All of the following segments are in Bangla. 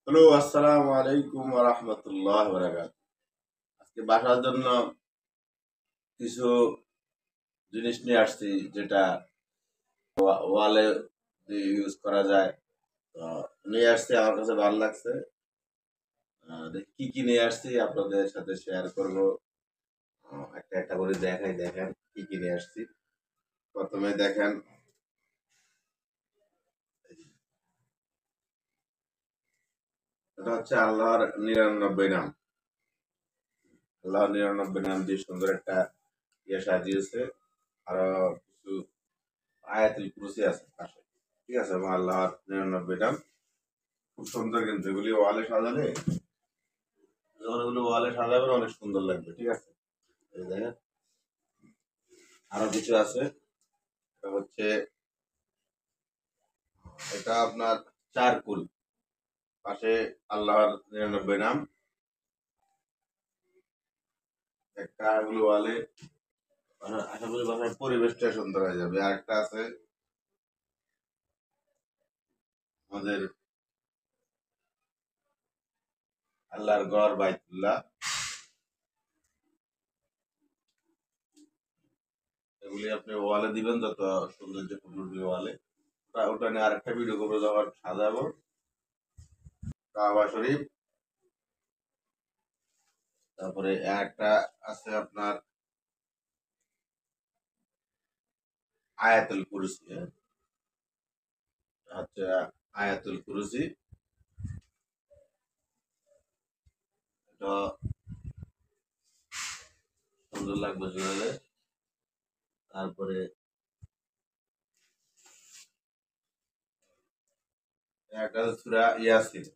হ্যালো, আসসালামু আলাইকুম ওয়া রাহমাতুল্লাহি ওয়া বারাকাতুহু। আজকে বাসার জন্য কিছু জিনিস নিয়ে আসছি, যেটা ওয়ালে ইউজ করা যায়। তো নিয়ে আসছি, আমার কাছে ভালো লাগছে। দেখি কি কি নিয়ে আসছি আপনাদের সাথে শেয়ার করব। একটা একটা করে দেখাই, দেখেন কি কি নিয়ে আসছি। প্রথমে দেখেন, এটা হচ্ছে আল্লাহর 99 নাম। আল্লাহর 99 নাম দিয়ে সুন্দর একটা ইয়ে সাজিয়েছে। আরো কিছু আয়াতুল কুরসি আছে পাশে। ঠিক আছে, এবং আল্লাহর 99 নাম খুব সুন্দর, কিন্তু এগুলি ওয়ালে সাজালে, যখন এগুলো ওয়ালে সাজাবেন অনেক সুন্দর লাগবে। ঠিক আছে, এই দেখেন আরো কিছু আছে। এটা হচ্ছে, এটা আপনার চারকুল, পাশে আল্লাহর 99 নাম। একটা এগুলো ওয়ালে, আশা করি বাসার পরিবেশটা সুন্দর হয়ে যাবে। আর একটা আছে আমাদের আল্লাহর ঘর বাইতুল্লাহ, এগুলি আপনি ওয়ালে দিবেন যত সৌন্দর্য ফুটবে ওয়ালে। ওটা নিয়ে আরেকটা ভিডিও করবো যখন সাজাবো। কাবা শরীফ, তারপরে একটা আছে আপনার আয়াতুল কুরসি। আচ্ছা, আয়াতুল কুরসি, এটা সুন্দর লাগবে জোরালে। তারপরে একটা সূরা ইয়াসিন,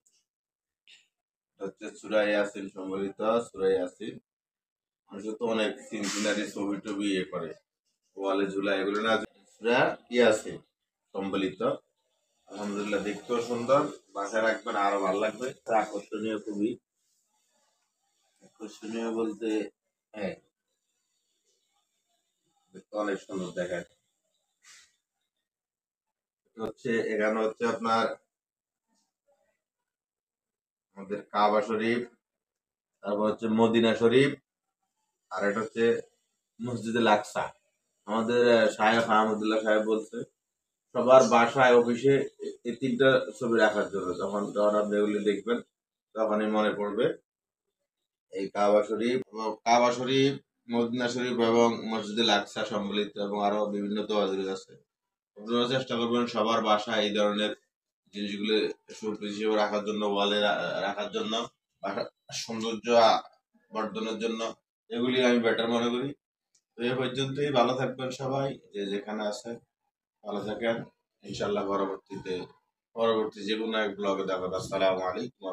হচ্ছে সূরা ইয়াসিন সম্বলিত সূরা ইয়াসিন। মানুষ তো অনেক সিন সিনারি ছবি টবি ইয়ে করে ওয়ালে ঝুলা, এগুলো না। সূরা ইয়াসিন সম্বলিত, আলহামদুলিল্লাহ দেখতেও সুন্দর, বাসায় রাখবেন আরো ভালো লাগবে। আকর্ষণীয়, খুবই আকর্ষণীয় বলতে, হ্যাঁ, দেখতে অনেক সুন্দর দেখায়। হচ্ছে এখানে হচ্ছে আপনার আমাদের কাবা শরীফ, তারপর হচ্ছে মদিনা শরীফ, আর এটা হচ্ছে মসজিদুল আকসা। আমাদের শায়েখ আহমদুল্লাহ সাহেব বলছে সবার বাসায় অফিসে এই তিনটা ছবি রাখার জন্য। যখন যখন আপনি এগুলি দেখবেন তখনই মনে পড়বে এই কাবা শরীফ, এবং কাবা শরীফ, মদিনা শরীফ এবং মসজিদুল আকসা সম্বলিত, এবং আরো বিভিন্ন দোয়া আছে। আপনারা চেষ্টা করবেন সবার বাসায় এই ধরনের জিনিসগুলো শোপিস হিসেবে রাখার জন্য, ওয়ালে রাখার জন্য, বাসার সৌন্দর্য বর্ধনের জন্য। এগুলি আমি বেটার মনে করি। তো এ পর্যন্তই, ভালো থাকবেন সবাই, যে যেখানে আছে ভালো থাকেন। ইনশাল্লাহ পরবর্তী যে কোনো এক ব্লগে দেখা হবে। আসসালামু আলাইকুম।